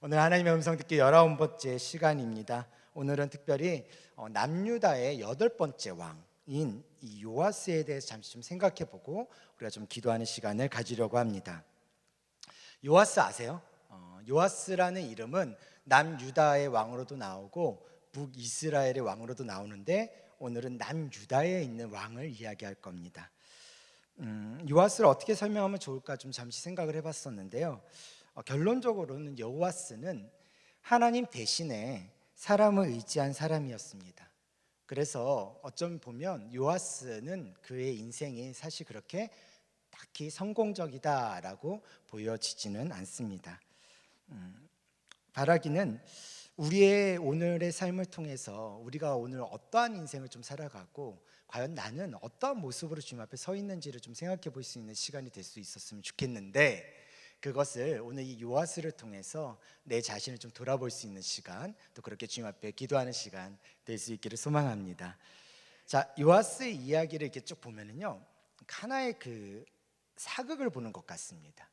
오늘 하나님의 음성 듣기 19번째 시간입니다. 오늘은 특별히 남유다의 8번째 왕인 이 요아스에 대해서 잠시 좀 생각해보고 우리가 좀 기도하는 시간을 가지려고 합니다. 요아스 아세요? 요아스라는 이름은 남유다의 왕으로도 나오고 북이스라엘의 왕으로도 나오는데 오늘은 남유다에 있는 왕을 이야기할 겁니다. 요아스를 어떻게 설명하면 좋을까 좀 잠시 생각을 해봤었는데요. 결론적으로는 요아스는 하나님 대신에 사람을 의지한 사람이었습니다. 그래서 어쩜 보면 요아스는 그의 인생이 사실 그렇게 딱히 성공적이다라고 보여지지는 않습니다. 바라기는 우리의 오늘의 삶을 통해서 우리가 오늘 어떠한 인생을 좀 살아가고 과연 나는 어떠한 모습으로 주님 앞에 서 있는지를 좀 생각해 볼 수 있는 시간이 될 수 있었으면 좋겠는데, 그것을 오늘 이 요아스를 통해서 내 자신을 좀 돌아볼 수 있는 시간, 또 그렇게 주님 앞에 기도하는 시간 될 수 있기를 소망합니다. 자, 요아스의 이야기를 이렇게 쭉 보면은요, 하나의 그 사극을 보는 것 같습니다.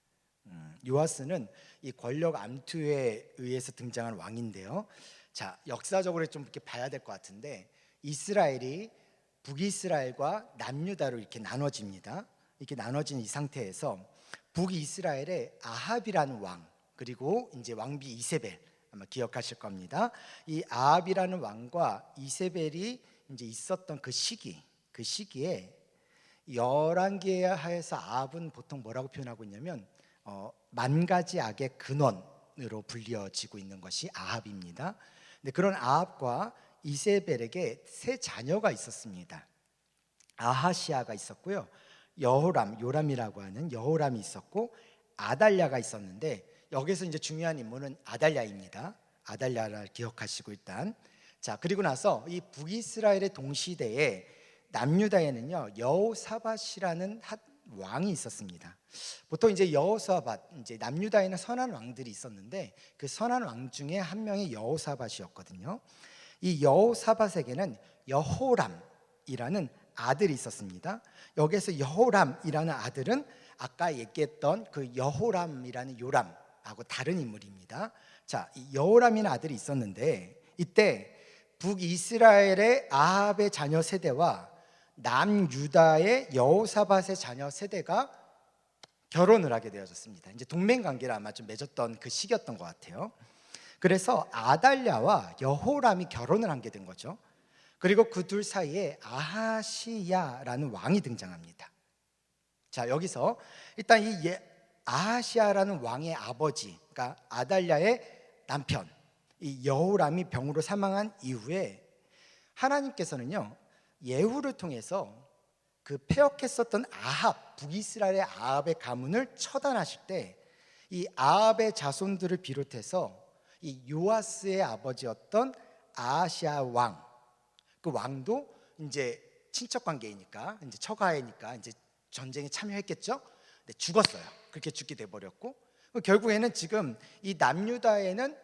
요아스는 이 권력 암투에 의해서 등장한 왕인데요. 자, 역사적으로 좀 이렇게 봐야 될 것 같은데, 이스라엘이 북이스라엘과 남유다로 이렇게 나눠집니다. 이렇게 나눠진 이 상태에서 북이스라엘의 아합이라는 왕, 그리고 이제 왕비 이세벨, 아마 기억하실 겁니다. 이 아합이라는 왕과 이세벨이 이제 있었던 그 시기에 열왕기에 하에서 아합은 보통 뭐라고 표현하고 있냐면 만 가지 악의 근원으로 불려지고 있는 것이 아합입니다. 근데 그런 아합과 이세벨에게 세 자녀가 있었습니다. 아하시아가 있었고요, 요람이라고 하는 여호람이 있었고, 아달랴가 있었는데 여기서 이제 중요한 인물은 아달랴입니다. 아달랴를 기억하시고 일단, 자, 그리고 나서 이 북이스라엘의 동시대에 남유다에는요 여호사밧이라는 왕이 있었습니다. 보통 이제 여호사밧, 이제 남유다에는 선한 왕들이 있었는데 그 선한 왕 중에 한 명이 여호사밧이었거든요. 이 여호사밧에게는 여호람이라는 아들이 있었습니다. 여기서 여호람이라는 아들은 아까 얘기했던 그 여호람이라는 요람하고 다른 인물입니다. 자, 이 여호람이라는 아들이 있었는데 이때 북이스라엘의 아합의 자녀 세대와 남유다의 여호사밧의 자녀 세대가 결혼을 하게 되어졌습니다. 이제 동맹 관계를 아마 좀 맺었던 그 시기였던 것 같아요. 그래서 아달랴와 여호람이 결혼을 하게 된 거죠. 그리고 그 둘 사이에 아하시야라는 왕이 등장합니다. 자, 여기서 일단 이 아하시야라는 왕의 아버지, 그러니까 아달랴의 남편, 이 여호람이 병으로 사망한 이후에 하나님께서는요 예후를 통해서 그 패역했었던 아합, 북이스라엘의 아합의 가문을 처단하실 때 이 아합의 자손들을 비롯해서 이 요아스의 아버지였던 아하시야 왕, 그 왕도 이제 친척 관계이니까, 이제 처가이니까 이제 전쟁에 참여했겠죠. 근데 죽었어요. 그렇게 죽게 돼 버렸고, 결국에는 지금 이 남유다에는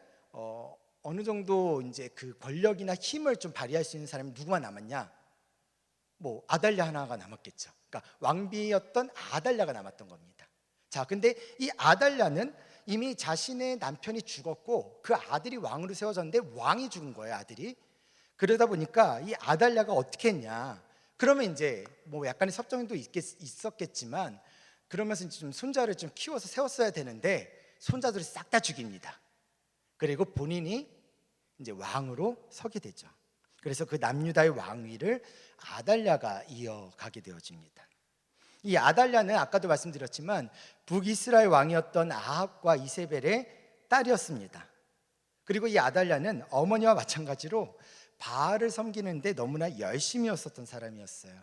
어느 정도 이제 그 권력이나 힘을 좀 발휘할 수 있는 사람이 누구만 남았냐? 뭐 아달랴 하나가 남았겠죠. 그러니까 왕비였던 아달랴가 남았던 겁니다. 자, 근데 이 아달랴는 이미 자신의 남편이 죽었고 그 아들이 왕으로 세워졌는데 왕이 죽은 거예요, 아들이. 그러다 보니까 이 아달랴가 어떻게 했냐? 그러면 이제 뭐 약간의 섭정도 있었겠지만 그러면서 이제 좀 손자를 좀 키워서 세웠어야 되는데 손자들을 싹 다 죽입니다. 그리고 본인이 이제 왕으로 서게 되죠. 그래서 그 남유다의 왕위를 아달랴가 이어가게 되어집니다. 이 아달랴는 아까도 말씀드렸지만 북이스라엘 왕이었던 아합과 이세벨의 딸이었습니다. 그리고 이 아달랴는 어머니와 마찬가지로 바알을 섬기는데 너무나 열심히였었던 사람이었어요.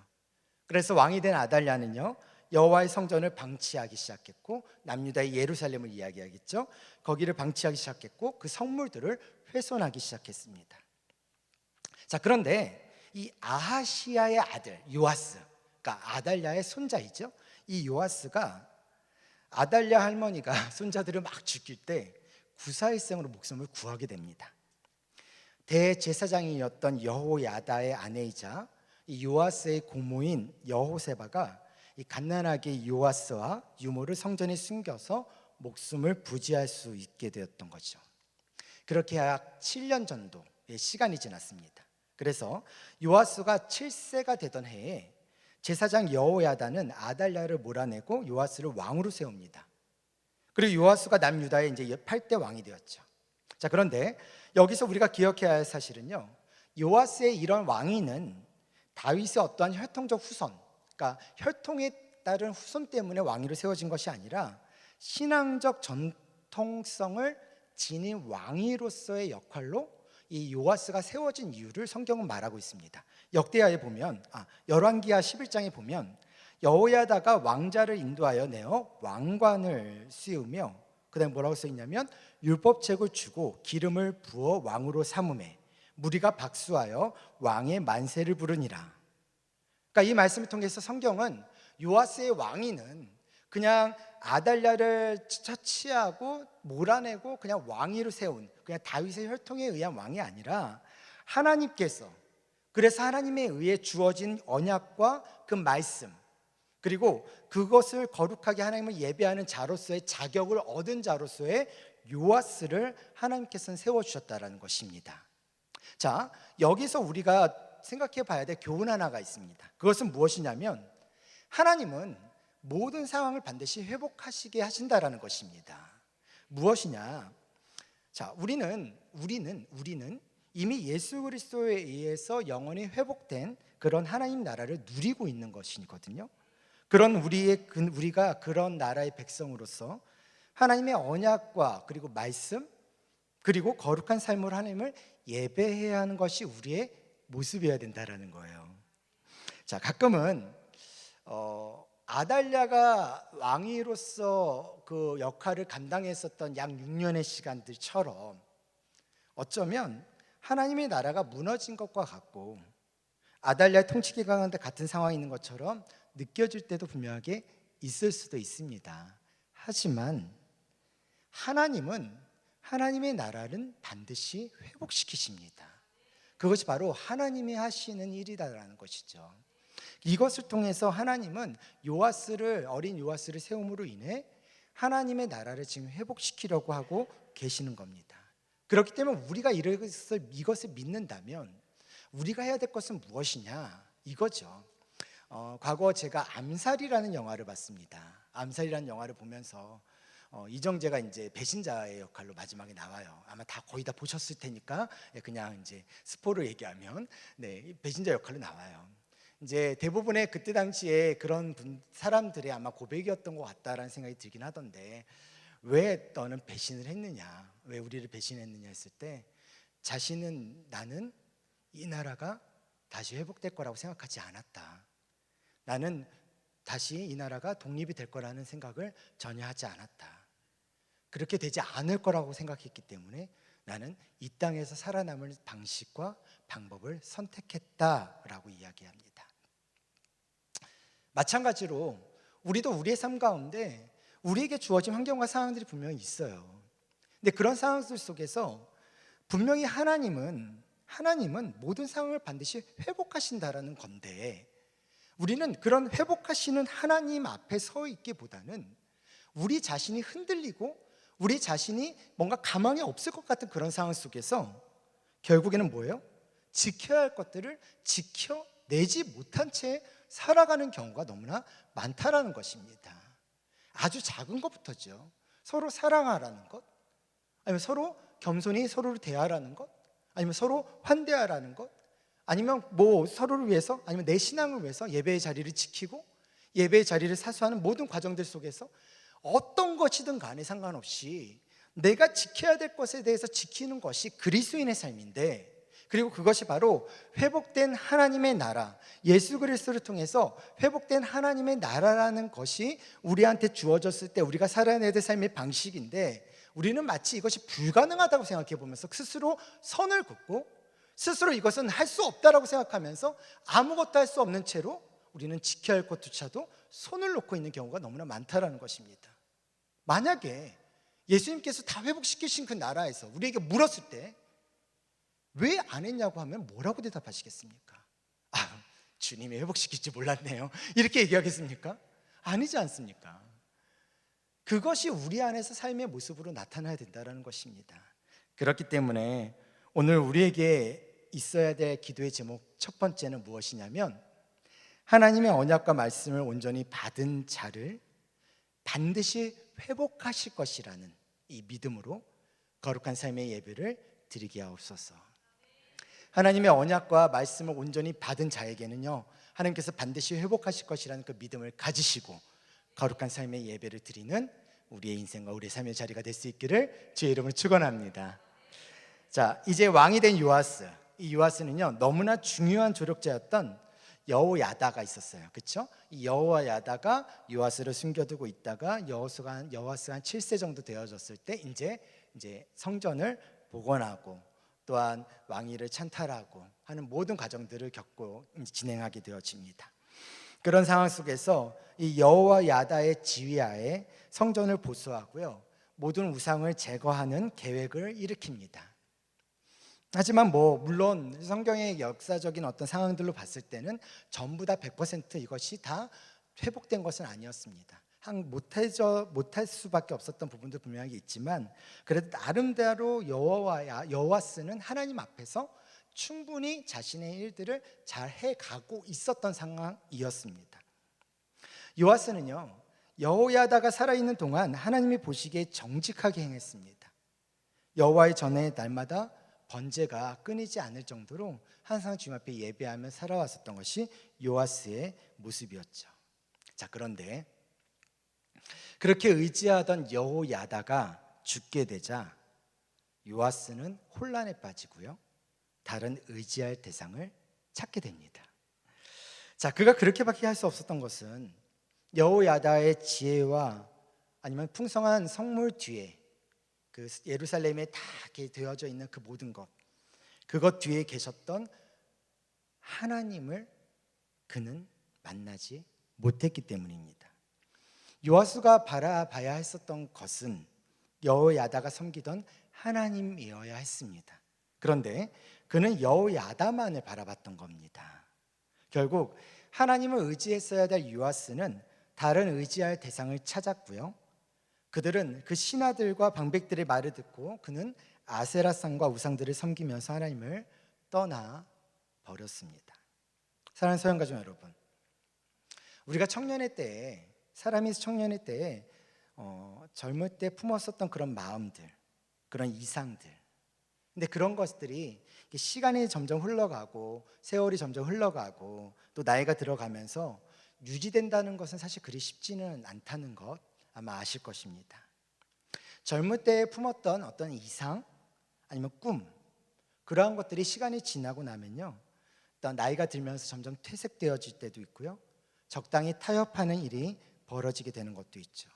그래서 왕이 된 아달랴는요 여호와의 성전을 방치하기 시작했고, 남유다의 예루살렘을 이야기하겠죠. 거기를 방치하기 시작했고 그 성물들을 훼손하기 시작했습니다. 자, 그런데 이 아하시야의 아들 요아스, 그러니까 아달랴의 손자이죠. 이 요아스가 아달랴 할머니가 손자들을 막 죽일 때 구사일생으로 목숨을 구하게 됩니다. 대제사장이었던 여호야다의 아내이자 이 요아스의 고모인 여호세바가 이 갓난아기 요아스와 유모를 성전에 숨겨서 목숨을 부지할 수 있게 되었던 거죠. 그렇게 약 7년 정도의 시간이 지났습니다. 그래서 요아스가 7세가 되던 해에 제사장 여호야다는 아달랴를 몰아내고 요아스를 왕으로 세웁니다. 그리고 요아스가 남유다의 이제 8대 왕이 되었죠. 자, 그런데 여기서 우리가 기억해야 할 사실은요, 요아스의 이런 왕위는 다윗의 어떠한 혈통적 후손, 그러니까 혈통에 따른 후손 때문에 왕위로 세워진 것이 아니라 신앙적 전통성을 지닌 왕위로서의 역할로 이 요아스가 세워진 이유를 성경은 말하고 있습니다. 역대하에 보면, 열왕기하 11장에 보면 여호야다가 왕자를 인도하여 내어 왕관을 씌우며, 그다음에 뭐라고 써 있냐면 율법책을 주고 기름을 부어 왕으로 삼음에 무리가 박수하여 왕의 만세를 부르니라. 그러니까 이 말씀을 통해서 성경은 요아스의 왕위는 그냥 아달랴를 처치하고 몰아내고 그냥 왕위로 세운, 그냥 다윗의 혈통에 의한 왕이 아니라 하나님께서, 그래서 하나님에 의해 주어진 언약과 그 말씀, 그리고 그것을 거룩하게 하나님을 예배하는 자로서의 자격을 얻은 자로서의 요아스를 하나님께서는 세워주셨다는 것입니다. 자, 여기서 우리가 생각해 봐야 될 교훈 하나가 있습니다. 그것은 무엇이냐면 하나님은 모든 상황을 반드시 회복하시게 하신다라는 것입니다. 무엇이냐? 자, 우리는 이미 예수 그리스도에 의해서 영원히 회복된 그런 하나님 나라를 누리고 있는 것이거든요. 그런 우리가 그런 나라의 백성으로서 하나님의 언약과 그리고 말씀, 그리고 거룩한 삶으로 하나님을 예배해야 하는 것이 우리의 모습이어야 된다라는 거예요. 자, 가끔은 아달랴가 왕위로서 그 역할을 감당했었던 약 6년의 시간들처럼 어쩌면 하나님의 나라가 무너진 것과 같고 아달랴의 통치기간 가운데 같은 상황이 있는 것처럼 느껴질 때도 분명하게 있을 수도 있습니다. 하지만 하나님은 하나님의 나라는 반드시 회복시키십니다. 그것이 바로 하나님이 하시는 일이다라는 것이죠. 이것을 통해서 하나님은 어린 요아스를 세움으로 인해 하나님의 나라를 지금 회복시키려고 하고 계시는 겁니다. 그렇기 때문에 우리가 이것을 믿는다면 우리가 해야 될 것은 무엇이냐, 이거죠. 과거 제가 암살이라는 영화를 봤습니다. 암살이라는 영화를 보면서 이정재가 이제 배신자의 역할로 마지막에 나와요. 아마 다 거의 다 보셨을 테니까 그냥 이제 스포를 얘기하면 배신자 역할로 나와요. 이제 대부분의 그때 당시에 그런 사람들의 아마 고백이었던 것 같다라는 생각이 들긴 하던데, 왜 너는 배신을 했느냐, 왜 우리를 배신했느냐 했을 때 나는 이 나라가 다시 회복될 거라고 생각하지 않았다. 나는 다시 이 나라가 독립이 될 거라는 생각을 전혀 하지 않았다. 그렇게 되지 않을 거라고 생각했기 때문에 나는 이 땅에서 살아남을 방식과 방법을 선택했다라고 이야기합니다. 마찬가지로 우리도 우리의 삶 가운데 우리에게 주어진 환경과 상황들이 분명히 있어요. 근데 그런 상황들 속에서 분명히 하나님은 모든 상황을 반드시 회복하신다라는 건데, 우리는 그런 회복하시는 하나님 앞에 서 있기보다는 우리 자신이 흔들리고 우리 자신이 뭔가 가망이 없을 것 같은 그런 상황 속에서 결국에는 뭐예요? 지켜야 할 것들을 지켜내지 못한 채 살아가는 경우가 너무나 많다라는 것입니다. 아주 작은 것부터죠. 서로 사랑하라는 것, 아니면 서로 겸손히 서로를 대하라는 것, 아니면 서로 환대하라는 것, 아니면 서로를 위해서, 아니면 내 신앙을 위해서 예배의 자리를 지키고 예배의 자리를 사수하는 모든 과정들 속에서 어떤 것이든 간에 상관없이 내가 지켜야 될 것에 대해서 지키는 것이 그리스도인의 삶인데, 그리고 그것이 바로 회복된 하나님의 나라, 예수 그리스도를 통해서 회복된 하나님의 나라라는 것이 우리한테 주어졌을 때 우리가 살아내야 될 삶의 방식인데, 우리는 마치 이것이 불가능하다고 생각해 보면서 스스로 선을 긋고 스스로 이것은 할 수 없다라고 생각하면서 아무것도 할 수 없는 채로 우리는 지켜야 할 것조차도 손을 놓고 있는 경우가 너무나 많다라는 것입니다. 만약에 예수님께서 다 회복시키신 그 나라에서 우리에게 물었을 때 왜 안 했냐고 하면 뭐라고 대답하시겠습니까? 주님이 회복시킬지 몰랐네요, 이렇게 얘기하겠습니까? 아니지 않습니까? 그것이 우리 안에서 삶의 모습으로 나타나야 된다는 것입니다. 그렇기 때문에 오늘 우리에게 있어야 될 기도의 제목 첫 번째는 무엇이냐면, 하나님의 언약과 말씀을 온전히 받은 자를 반드시 회복하실 것이라는 이 믿음으로 거룩한 삶의 예배를 드리게 하옵소서. 하나님의 언약과 말씀을 온전히 받은 자에게는요, 하나님께서 반드시 회복하실 것이라는 그 믿음을 가지시고 거룩한 삶의 예배를 드리는 우리의 인생과 우리의 삶의 자리가 될 수 있기를 주의 이름으로 축원합니다. 자, 이제 왕이 된 요아스. 이 요아스는요, 너무나 중요한 조력자였던 여호야다가 있었어요. 그렇죠? 이 여호야다가 요아스를 숨겨두고 있다가 여호와스가 한 7세 정도 되어졌을 때 이제 성전을 복원하고 또한 왕위를 찬탈하고 하는 모든 과정들을 겪고 진행하게 되어집니다. 그런 상황 속에서 이 여호야다의 지휘하에 성전을 보수하고요, 모든 우상을 제거하는 계획을 일으킵니다. 하지만 물론 성경의 역사적인 어떤 상황들로 봤을 때는 전부 다 100% 이것이 다 회복된 것은 아니었습니다. 못할 수밖에 없었던 부분도 분명히 있지만, 그래도 나름대로 여호와스는 하나님 앞에서 충분히 자신의 일들을 잘 해가고 있었던 상황이었습니다. 요아스는요, 여호야다가 살아있는 동안 하나님이 보시기에 정직하게 행했습니다. 여호와의 전에 날마다 번제가 끊이지 않을 정도로 항상 주님 앞에 예배하며 살아왔었던 것이 요아스의 모습이었죠. 자, 그런데 그렇게 의지하던 여호야다가 죽게 되자 요아스는 혼란에 빠지고요, 다른 의지할 대상을 찾게 됩니다. 자, 그가 그렇게밖에 할 수 없었던 것은 여호야다의 지혜와 아니면 풍성한 성물 뒤에 그 예루살렘에 다 이렇게 되어져 있는 그 모든 것, 그것 뒤에 계셨던 하나님을 그는 만나지 못했기 때문입니다. 요아스가 바라봐야 했었던 것은 여호야다가 섬기던 하나님이어야 했습니다. 그런데 그는 여호야다만을 바라봤던 겁니다. 결국 하나님을 의지했어야 될 요아스는 다른 의지할 대상을 찾았고요, 그들은 그 신하들과 방백들의 말을 듣고 그는 아세라상과 우상들을 섬기면서 하나님을 떠나 버렸습니다. 사랑하는 소형가족 여러분, 우리가 사람이 청년의 때에 젊을 때 품었었던 그런 마음들, 그런 이상들, 근데 그런 것들이 시간이 점점 흘러가고 세월이 점점 흘러가고 또 나이가 들어가면서 유지된다는 것은 사실 그리 쉽지는 않다는 것 아마 아실 것입니다. 젊을 때에 품었던 어떤 이상 아니면 꿈, 그러한 것들이 시간이 지나고 나면요, 또 나이가 들면서 점점 퇴색되어질 때도 있고요, 적당히 타협하는 일이 벌어지게 되는 것도 있죠.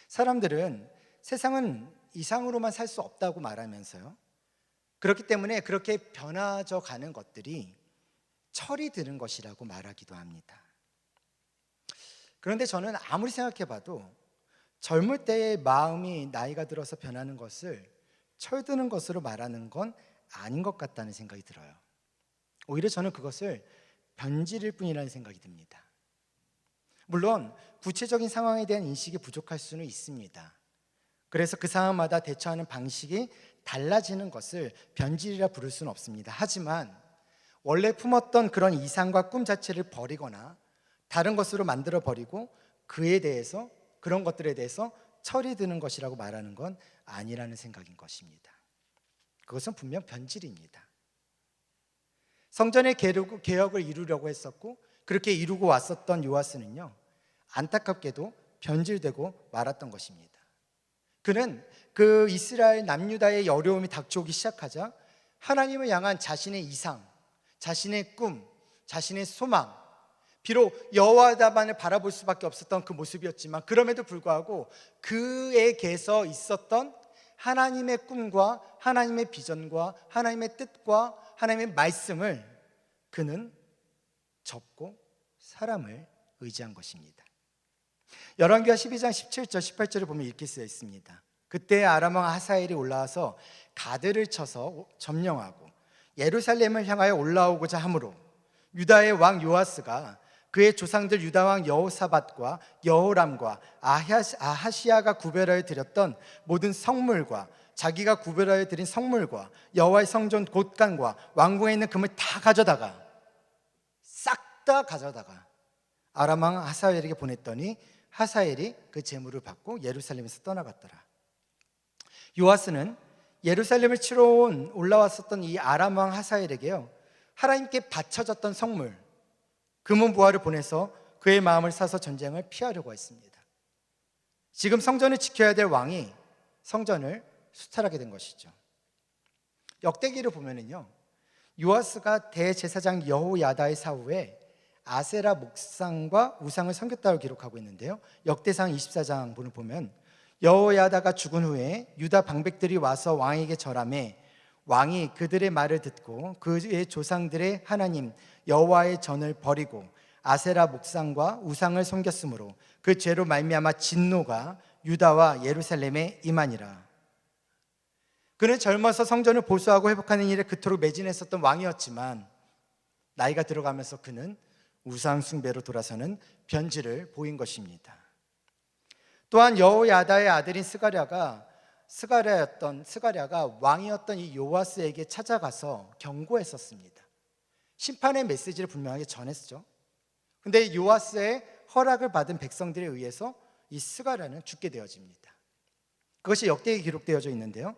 사람들은 세상은 이상으로만 살 수 없다고 말하면서요, 그렇기 때문에 그렇게 변화져 가는 것들이 철이 드는 것이라고 말하기도 합니다. 그런데 저는 아무리 생각해봐도 젊을 때의 마음이 나이가 들어서 변하는 것을 철드는 것으로 말하는 건 아닌 것 같다는 생각이 들어요. 오히려 저는 그것을 변질일 뿐이라는 생각이 듭니다. 물론 구체적인 상황에 대한 인식이 부족할 수는 있습니다. 그래서 그 상황마다 대처하는 방식이 달라지는 것을 변질이라 부를 수는 없습니다. 하지만 원래 품었던 그런 이상과 꿈 자체를 버리거나 다른 것으로 만들어 버리고 그런 것들에 대해서 철이 드는 것이라고 말하는 건 아니라는 생각인 것입니다. 그것은 분명 변질입니다. 성전의 개혁을 이루려고 했었고 그렇게 이루고 왔었던 요아스는요, 안타깝게도 변질되고 말았던 것입니다. 그는 그 이스라엘 남유다의 어려움이 닥쳐오기 시작하자 하나님을 향한 자신의 이상, 자신의 꿈, 자신의 소망, 비록 여호와만을 바라볼 수밖에 없었던 그 모습이었지만 그럼에도 불구하고 그에게서 있었던 하나님의 꿈과 하나님의 비전과 하나님의 뜻과 하나님의 말씀을 그는 접고 사람을 의지한 것입니다. 열왕기하 12장 17절 18절을 보면 이렇게 쓰여 있습니다. 그때 아람 왕 하사엘이 올라와서 가드를 쳐서 점령하고 예루살렘을 향하여 올라오고자 하므로 유다의 왕 요아스가 그의 조상들 유다왕 여호사밧과 여호람과 아하시야가 구별하여 드렸던 모든 성물과 자기가 구별하여 드린 성물과 여호와의 성전 곳간과 왕궁에 있는 금을 다 가져다가 싹 다 가져다가 아람 왕 하사엘에게 보냈더니 하사엘이 그 재물을 받고 예루살렘에서 떠나갔더라. 요아스는 예루살렘을 치러 올라왔었던 이 아람 왕 하사엘에게요, 하나님께 바쳐졌던 성물 금은 부하를 보내서 그의 마음을 사서 전쟁을 피하려고 했습니다. 지금 성전을 지켜야 될 왕이 성전을 수탈하게 된 것이죠. 역대기를 보면은요, 요아스가 대제사장 여호야다의 사후에 아세라 목상과 우상을 섬겼다고 기록하고 있는데요, 역대상 24장을 보면 여호야다가 죽은 후에 유다 방백들이 와서 왕에게 절하매 왕이 그들의 말을 듣고 그의 조상들의 하나님 여호와의 전을 버리고 아세라 목상과 우상을 섬겼으므로 그 죄로 말미암아 진노가 유다와 예루살렘에 임하니라. 그는 젊어서 성전을 보수하고 회복하는 일에 그토록 매진했었던 왕이었지만 나이가 들어가면서 그는 우상 숭배로 돌아서는 변질을 보인 것입니다. 또한 여호야다의 아들인 스가랴가 왕이었던 이 요아스에게 찾아가서 경고했었습니다. 심판의 메시지를 분명하게 전했죠. 근데 요아스의 허락을 받은 백성들에 의해서 이 스가랴는 죽게 되어집니다. 그것이 역대에 기록되어져 있는데요,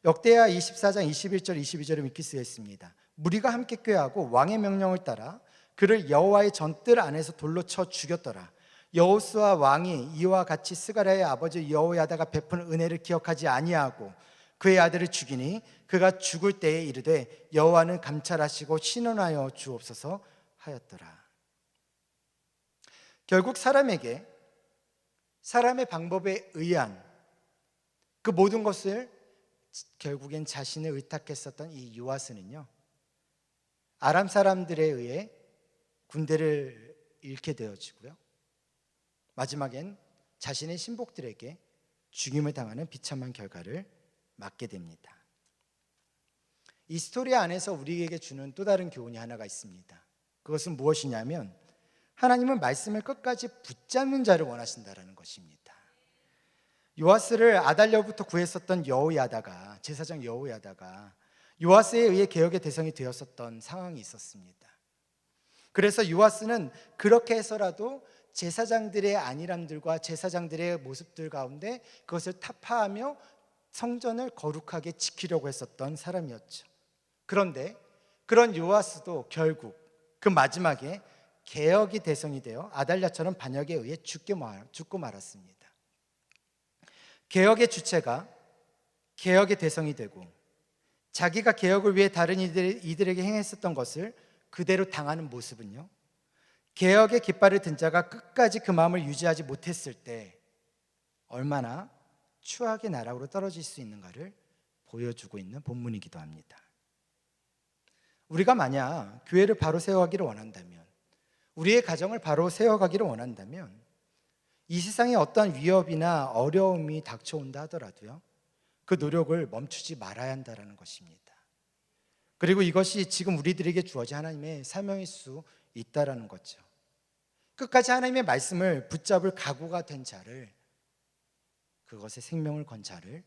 역대하 24장 21절 22절에 이렇게 쓰여 있습니다. 무리가 함께 꾀하고 왕의 명령을 따라 그를 여호와의 전뜰 안에서 돌로 쳐 죽였더라. 여호수아 왕이 이와 같이 스가랴의 아버지 여호야다가 베푼 은혜를 기억하지 아니하고 그의 아들을 죽이니 그가 죽을 때에 이르되 여호와는 감찰하시고 신원하여 주옵소서 하였더라. 결국 사람에게 사람의 방법에 의한 그 모든 것을 결국엔 자신을 의탁했었던 이 요아스는요, 아람 사람들에 의해 군대를 잃게 되어지고요, 마지막엔 자신의 신복들에게 죽임을 당하는 비참한 결과를 맞게 됩니다. 이 스토리 안에서 우리에게 주는 또 다른 교훈이 하나가 있습니다. 그것은 무엇이냐면 하나님은 말씀을 끝까지 붙잡는 자를 원하신다라는 것입니다. 요아스를 아달랴로부터 구했었던 여호야다가, 제사장 여호야다가 요아스에 의해 개혁의 대상이 되었었던 상황이 있었습니다. 그래서 요아스는 그렇게 해서라도 제사장들의 안일함들과 제사장들의 모습들 가운데 그것을 타파하며 성전을 거룩하게 지키려고 했었던 사람이었죠. 그런데 그런 요아스도 결국 그 마지막에 개혁의 대상이 되어 아달랴처럼 반역에 의해 죽고 말았습니다. 개혁의 주체가 개혁의 대상이 되고 자기가 개혁을 위해 다른 이들에게 행했었던 것을 그대로 당하는 모습은요, 개혁의 깃발을 든 자가 끝까지 그 마음을 유지하지 못했을 때 얼마나 추악의 나락으로 떨어질 수 있는가를 보여주고 있는 본문이기도 합니다. 우리가 만약 교회를 바로 세워가기를 원한다면, 우리의 가정을 바로 세워가기를 원한다면 이 세상에 어떠한 위협이나 어려움이 닥쳐온다 하더라도요, 그 노력을 멈추지 말아야 한다는 것입니다. 그리고 이것이 지금 우리들에게 주어진 하나님의 사명일 수 있다는 거죠. 끝까지 하나님의 말씀을 붙잡을 각오가 된 자를, 그것에 생명을 건 자를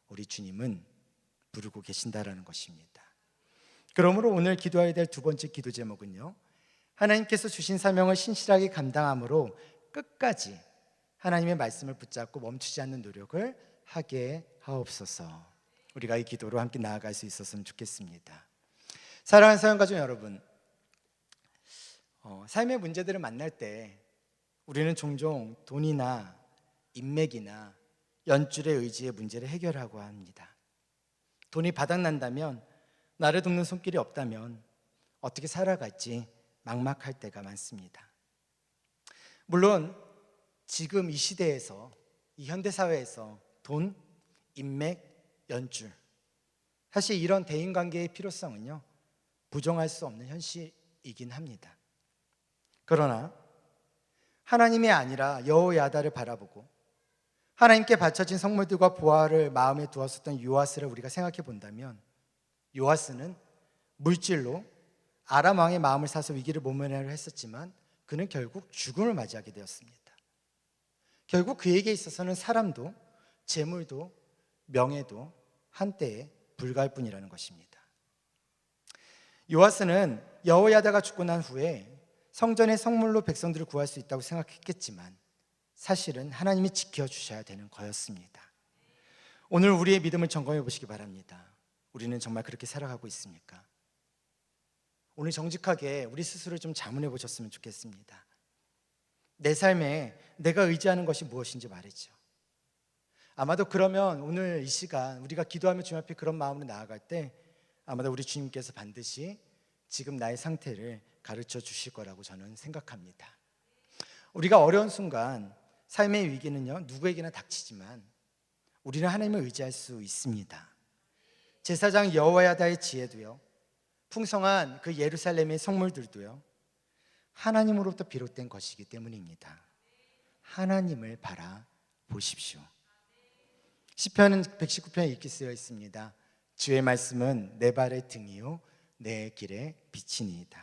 우리 주님은 부르고 계신다라는 것입니다. 그러므로 오늘 기도해야 될 두 번째 기도 제목은요, 하나님께서 주신 사명을 신실하게 감당함으로 끝까지 하나님의 말씀을 붙잡고 멈추지 않는 노력을 하게 하옵소서. 우리가 이 기도로 함께 나아갈 수 있었으면 좋겠습니다. 사랑하는 사랑가족 여러분, 삶의 문제들을 만날 때 우리는 종종 돈이나 인맥이나 연줄의 의지의 문제를 해결하고 합니다. 돈이 바닥난다면, 나를 돕는 손길이 없다면 어떻게 살아갈지 막막할 때가 많습니다. 물론 지금 이 시대에서, 이 현대사회에서 돈, 인맥, 연줄, 사실 이런 대인관계의 필요성은요, 부정할 수 없는 현실이긴 합니다. 그러나 하나님이 아니라 여호야다를 바라보고 하나님께 바쳐진 성물들과 보화를 마음에 두었었던 요아스를 우리가 생각해 본다면, 요아스는 물질로 아람 왕의 마음을 사서 위기를 모면하려 했었지만 그는 결국 죽음을 맞이하게 되었습니다. 결국 그에게 있어서는 사람도 재물도 명예도 한때에 불과할 뿐이라는 것입니다. 요아스는 여호야다가 죽고 난 후에 성전의 성물로 백성들을 구할 수 있다고 생각했겠지만 사실은 하나님이 지켜주셔야 되는 거였습니다. 오늘 우리의 믿음을 점검해 보시기 바랍니다. 우리는 정말 그렇게 살아가고 있습니까? 오늘 정직하게 우리 스스로를 좀 자문해 보셨으면 좋겠습니다. 내 삶에 내가 의지하는 것이 무엇인지 말이죠. 아마도 그러면 오늘 이 시간 우리가 기도하며 주님 앞에 그런 마음으로 나아갈 때 아마도 우리 주님께서 반드시 지금 나의 상태를 가르쳐 주실 거라고 저는 생각합니다. 우리가 어려운 순간 삶의 위기는요 누구에게나 닥치지만 우리는 하나님을 의지할 수 있습니다. 제사장 여호야다의 지혜도요, 풍성한 그 예루살렘의 성물들도요 하나님으로부터 비롯된 것이기 때문입니다. 하나님을 바라보십시오. 시편 119편에 이렇게 쓰여 있습니다. 주의 말씀은 내 발의 등이요 내 길의 빛이니이다.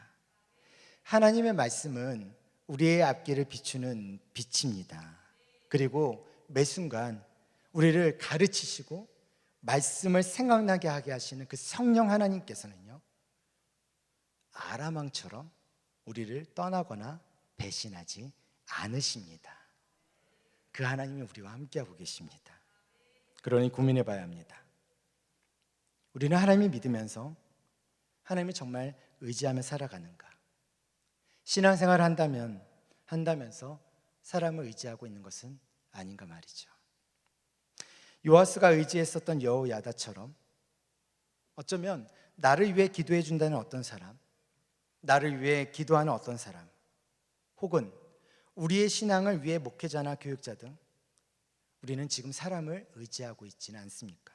하나님의 말씀은 우리의 앞길을 비추는 빛입니다. 그리고 매 순간 우리를 가르치시고 말씀을 생각나게 하게 하시는 그 성령 하나님께서는요 아람왕처럼 우리를 떠나거나 배신하지 않으십니다. 그 하나님이 우리와 함께하고 계십니다. 그러니 고민해 봐야 합니다. 우리는 하나님을 믿으면서 하나님을 정말 의지하며 살아가는가? 신앙생활을 한다면서 사람을 의지하고 있는 것은 아닌가 말이죠. 요아스가 의지했었던 여호야다처럼 어쩌면 나를 위해 기도해 준다는 어떤 사람, 나를 위해 기도하는 어떤 사람, 혹은 우리의 신앙을 위해 목회자나 교육자 등 우리는 지금 사람을 의지하고 있지는 않습니까?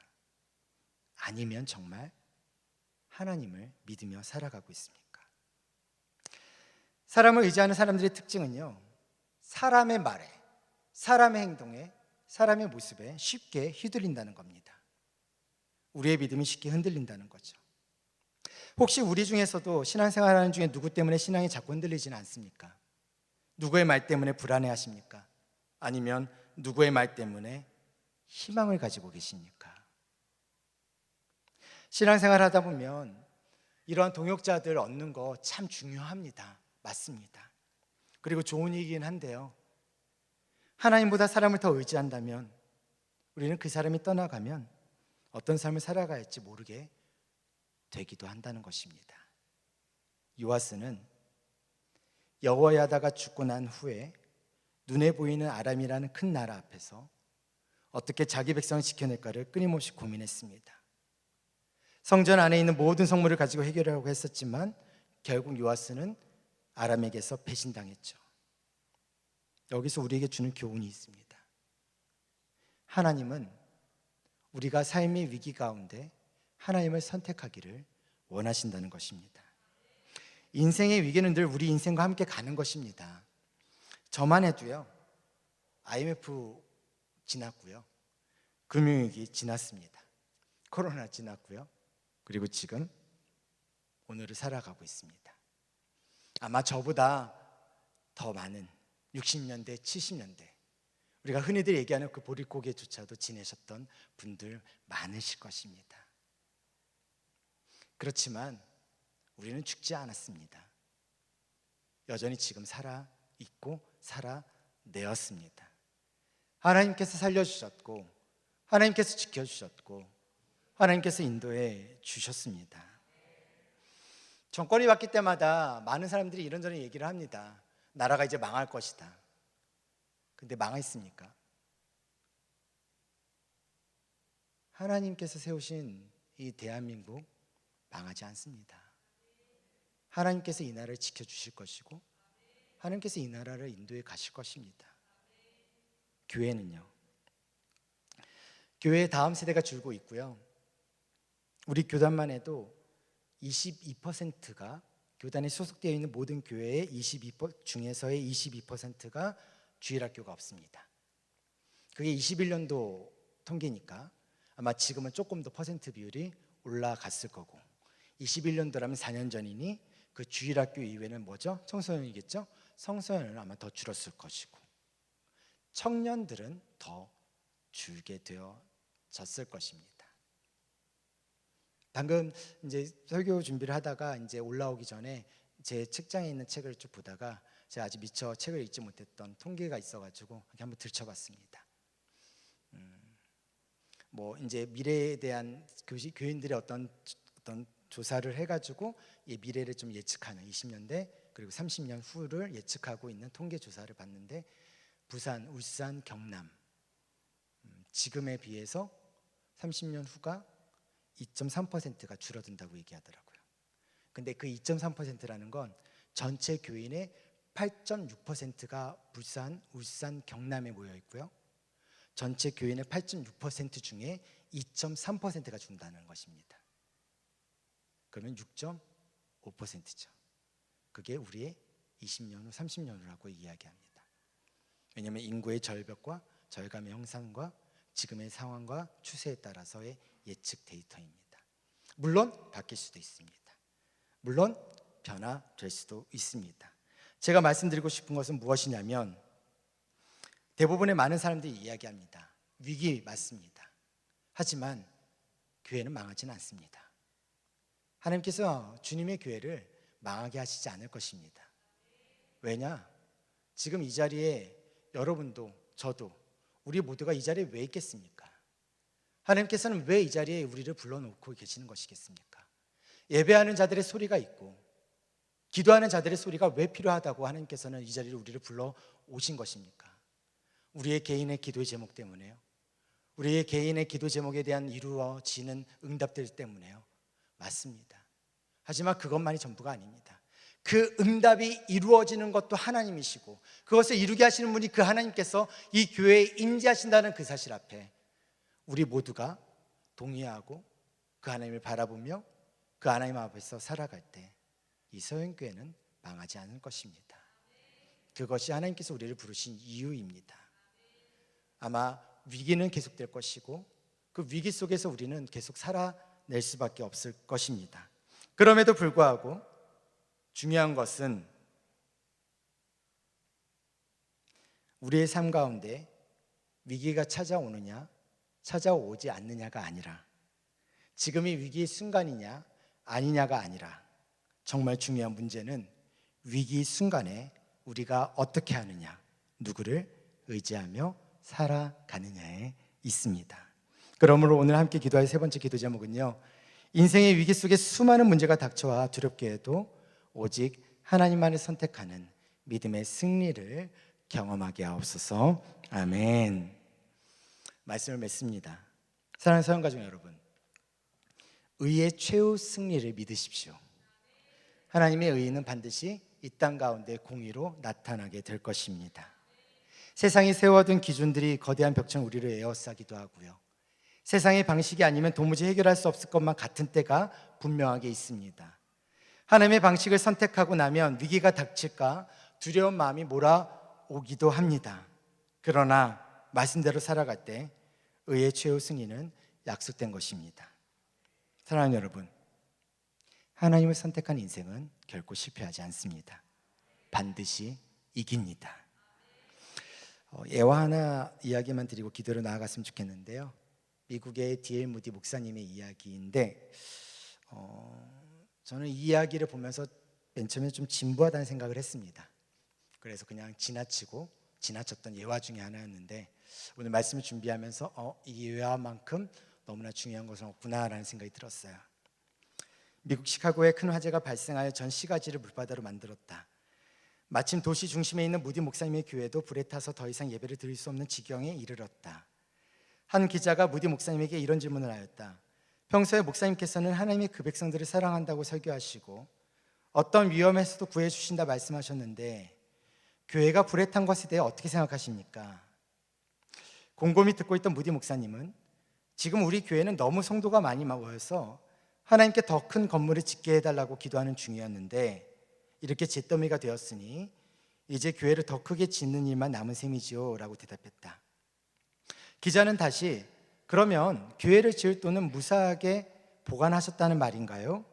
아니면 정말 하나님을 믿으며 살아가고 있습니까? 사람을 의지하는 사람들의 특징은요 사람의 말에, 사람의 행동에, 사람의 모습에 쉽게 휘둘린다는 겁니다. 우리의 믿음이 쉽게 흔들린다는 거죠. 혹시 우리 중에서도 신앙생활하는 중에 누구 때문에 신앙이 자꾸 흔들리지는 않습니까? 누구의 말 때문에 불안해하십니까? 아니면 누구의 말 때문에 희망을 가지고 계십니까? 신앙생활 하다 보면 이러한 동역자들 얻는 거 참 중요합니다. 맞습니다. 그리고 좋은 얘기긴 한데요, 하나님보다 사람을 더 의지한다면 우리는 그 사람이 떠나가면 어떤 삶을 살아가야 할지 모르게 되기도 한다는 것입니다. 요아스는 여호야다가 죽고 난 후에 눈에 보이는 아람이라는 큰 나라 앞에서 어떻게 자기 백성을 지켜낼까를 끊임없이 고민했습니다. 성전 안에 있는 모든 성물을 가지고 해결하려고 했었지만 결국 요아스는 아람에게서 배신당했죠. 여기서 우리에게 주는 교훈이 있습니다. 하나님은 우리가 삶의 위기 가운데 하나님을 선택하기를 원하신다는 것입니다. 인생의 위기는 늘 우리 인생과 함께 가는 것입니다. 저만 해도요 IMF 지났고요, 금융위기 지났습니다. 코로나 지났고요, 그리고 지금 오늘을 살아가고 있습니다. 아마 저보다 더 많은 60년대, 70년대 우리가 흔히들 얘기하는 그 보릿고개조차도 지내셨던 분들 많으실 것입니다. 그렇지만 우리는 죽지 않았습니다. 여전히 지금 살아있고 살아내었습니다. 하나님께서 살려주셨고 하나님께서 지켜주셨고 하나님께서 인도해 주셨습니다. 정권이 바뀔 때마다 많은 사람들이 이런저런 얘기를 합니다. 나라가 이제 망할 것이다. 근데 망했습니까? 하나님께서 세우신 이 대한민국 망하지 않습니다. 하나님께서 이 나라를 지켜주실 것이고 하나님께서 이 나라를 인도해 가실 것입니다. 교회는요, 교회의 다음 세대가 줄고 있고요, 우리 교단만 해도 22%가 교단에 소속되어 있는 모든 교회의 22% 중에서의 22%가 주일학교가 없습니다. 그게 21년도 통계니까 아마 지금은 조금 더 퍼센트 비율이 올라갔을 거고, 21년도라면 4년 전이니 그 주일학교 이외에는 뭐죠? 청소년이겠죠? 청소년은 아마 더 줄었을 것이고 청년들은 더 줄게 되어졌을 것입니다. 방금 이제 설교 준비를 하다가 이제 올라오기 전에 제 책장에 있는 책을 쭉 보다가 제가 아직 미처 책을 읽지 못했던 통계가 있어가지고 한번 들춰봤습니다. 뭐 이제 미래에 대한 교인들의 어떤 조사를 해가지고 이 미래를 좀 예측하는 20년대 그리고 30년 후를 예측하고 있는 통계 조사를 봤는데 부산, 울산, 경남 지금에 비해서 30년 후가 2.3%가 줄어든다고 얘기하더라고요. 근데 그 2.3%라는 건 전체 교인의 8.6%가 부산, 울산, 경남에 모여 있고요. 전체 교인의 8.6% 중에 2.3%가 준다는 것입니다. 그러면 6.5%죠. 그게 우리의 20년 후, 30년 후라고 이야기합니다. 왜냐하면 인구의 절벽과 절감의 형상과 지금의 상황과 추세에 따라서의 예측 데이터입니다. 물론 바뀔 수도 있습니다. 물론 변화될 수도 있습니다. 제가 말씀드리고 싶은 것은 무엇이냐면 대부분의 많은 사람들이 이야기합니다. 위기 맞습니다. 하지만 교회는 망하지는 않습니다. 하나님께서 주님의 교회를 망하게 하시지 않을 것입니다. 왜냐? 지금 이 자리에 여러분도 저도 우리 모두가 이 자리에 왜 있겠습니까? 하나님께서는 왜 이 자리에 우리를 불러놓고 계시는 것이겠습니까? 예배하는 자들의 소리가 있고 기도하는 자들의 소리가 왜 필요하다고 하나님께서는 이 자리를 우리를 불러 오신 것입니까? 우리의 개인의 기도의 제목 때문에요? 우리의 개인의 기도 제목에 대한 이루어지는 응답들 때문에요? 맞습니다. 하지만 그것만이 전부가 아닙니다. 그 응답이 이루어지는 것도 하나님이시고 그것을 이루게 하시는 분이 그 하나님께서 이 교회에 임재하신다는 그 사실 앞에 우리 모두가 동의하고 그 하나님을 바라보며 그 하나님 앞에서 살아갈 때 이 서영교회는 망하지 않을 것입니다. 그것이 하나님께서 우리를 부르신 이유입니다. 아마 위기는 계속될 것이고 그 위기 속에서 우리는 계속 살아낼 수밖에 없을 것입니다. 그럼에도 불구하고 중요한 것은 우리의 삶 가운데 위기가 찾아오느냐 찾아오지 않느냐가 아니라 지금이 위기의 순간이냐 아니냐가 아니라 정말 중요한 문제는 위기 순간에 우리가 어떻게 하느냐, 누구를 의지하며 살아가느냐에 있습니다. 그러므로 오늘 함께 기도할 세 번째 기도 제목은요, 인생의 위기 속에 수많은 문제가 닥쳐와 두렵게 해도 오직 하나님만을 선택하는 믿음의 승리를 경험하게 하옵소서. 아멘. 말씀을 맺습니다. 사랑하는 사랑가족 여러분, 의의 최후 승리를 믿으십시오. 하나님의 의는 반드시 이 땅 가운데 공의로 나타나게 될 것입니다. 세상이 세워둔 기준들이 거대한 벽처럼 우리를 에워싸기도 하고요, 세상의 방식이 아니면 도무지 해결할 수 없을 것만 같은 때가 분명하게 있습니다. 하나님의 방식을 선택하고 나면 위기가 닥칠까 두려운 마음이 몰아오기도 합니다. 그러나 말씀대로 살아갈 때 의의 최후 승리는 약속된 것입니다. 사랑하는 여러분, 하나님을 선택한 인생은 결코 실패하지 않습니다. 반드시 이깁니다. 예화 하나 이야기만 드리고 기도로 나아갔으면 좋겠는데요, 미국의 D.L. 무디 목사님의 이야기인데 저는 이 이야기를 보면서 맨 처음에 좀 진부하다는 생각을 했습니다. 그래서 그냥 지나쳤던 예화 중에 하나였는데 오늘 말씀을 준비하면서 이 예화만큼 너무나 중요한 것은 없구나라는 생각이 들었어요. 미국 시카고에 큰 화재가 발생하여 전 시가지를 물바다로 만들었다. 마침 도시 중심에 있는 무디 목사님의 교회도 불에 타서 더 이상 예배를 드릴 수 없는 지경에 이르렀다. 한 기자가 무디 목사님에게 이런 질문을 하였다. 평소에 목사님께서는 하나님의 그 백성들을 사랑한다고 설교하시고 어떤 위험에서도 구해주신다 말씀하셨는데 교회가 불에 탄 것에 대해 어떻게 생각하십니까? 곰곰이 듣고 있던 무디 목사님은 지금 우리 교회는 너무 성도가 많이 모여서 하나님께 더 큰 건물을 짓게 해달라고 기도하는 중이었는데 이렇게 잿더미가 되었으니 이제 교회를 더 크게 짓는 일만 남은 셈이지요 라고 대답했다. 기자는 다시 그러면 교회를 지을 돈은 무사하게 보관하셨다는 말인가요?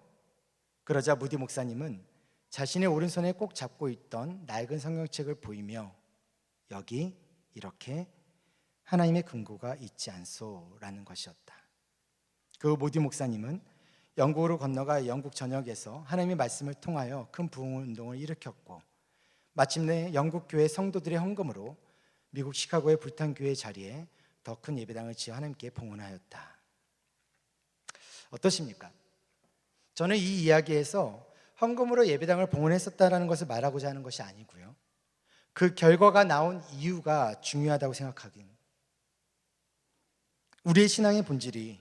그러자 무디 목사님은 자신의 오른손에 꼭 잡고 있던 낡은 성경책을 보이며 여기 이렇게 하나님의 근거가 있지 않소라는 것이었다. 그 모디 목사님은 영국으로 건너가 영국 전역에서 하나님의 말씀을 통하여 큰 부흥운동을 일으켰고 마침내 영국 교회 성도들의 헌금으로 미국 시카고의 불탄 교회 자리에 더 큰 예배당을 지어 하나님께 봉헌하였다. 어떠십니까? 저는 이 이야기에서 헌금으로 예배당을 봉헌했었다라는 것을 말하고자 하는 것이 아니고요, 그 결과가 나온 이유가 중요하다고 생각하긴, 우리의 신앙의 본질이,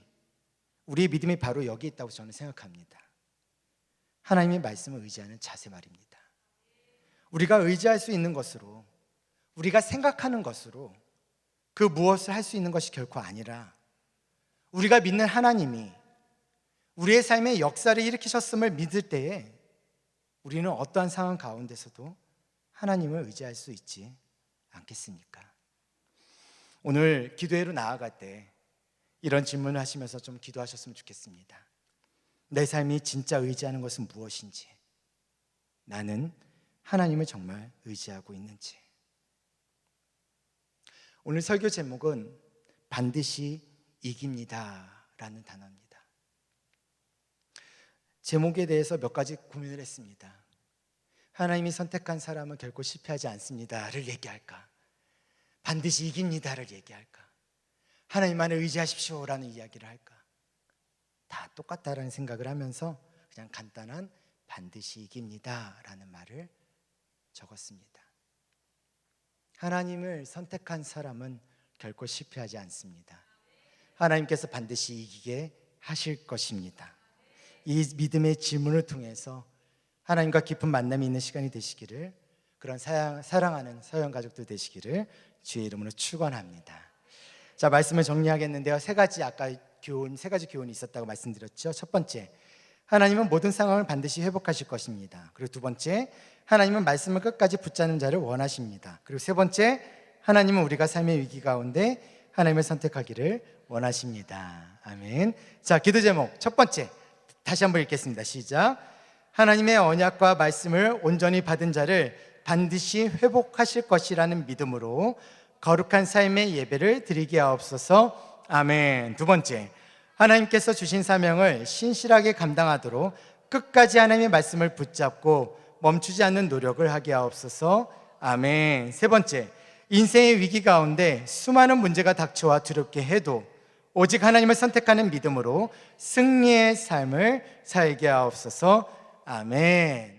우리의 믿음이 바로 여기 있다고 저는 생각합니다. 하나님의 말씀을 의지하는 자세 말입니다. 우리가 의지할 수 있는 것으로, 우리가 생각하는 것으로 그 무엇을 할 수 있는 것이 결코 아니라 우리가 믿는 하나님이 우리의 삶의 역사를 일으키셨음을 믿을 때에 우리는 어떠한 상황 가운데서도 하나님을 의지할 수 있지 않겠습니까? 오늘 기도회로 나아갈 때 이런 질문을 하시면서 좀 기도하셨으면 좋겠습니다. 내 삶이 진짜 의지하는 것은 무엇인지, 나는 하나님을 정말 의지하고 있는지. 오늘 설교 제목은 반드시 이깁니다 라는 단어입니다. 제목에 대해서 몇 가지 고민을 했습니다. 하나님이 선택한 사람은 결코 실패하지 않습니다를 얘기할까, 반드시 이깁니다를 얘기할까, 하나님만을 의지하십시오라는 이야기를 할까. 다 똑같다라는 생각을 하면서 그냥 간단한 반드시 이깁니다라는 말을 적었습니다. 하나님을 선택한 사람은 결코 실패하지 않습니다. 하나님께서 반드시 이기게 하실 것입니다. 이 믿음의 질문을 통해서 하나님과 깊은 만남이 있는 시간이 되시기를, 그런 사랑하는 서영 가족들 되시기를 주의 이름으로 축원합니다. 자, 말씀을 정리하겠는데요, 세 가지 교훈이 있었다고 말씀드렸죠. 첫 번째, 하나님은 모든 상황을 반드시 회복하실 것입니다. 그리고 두 번째, 하나님은 말씀을 끝까지 붙잡는 자를 원하십니다. 그리고 세 번째, 하나님은 우리가 삶의 위기 가운데 하나님을 선택하기를 원하십니다. 아멘. 자, 기도 제목 첫 번째, 다시 한번 읽겠습니다. 시작. 하나님의 언약과 말씀을 온전히 받은 자를 반드시 회복하실 것이라는 믿음으로 거룩한 삶의 예배를 드리게 하옵소서. 아멘. 두 번째, 하나님께서 주신 사명을 신실하게 감당하도록 끝까지 하나님의 말씀을 붙잡고 멈추지 않는 노력을 하게 하옵소서. 아멘. 세 번째, 인생의 위기 가운데 수많은 문제가 닥쳐와 두렵게 해도 오직 하나님을 선택하는 믿음으로 승리의 삶을 살게 하옵소서. 아멘.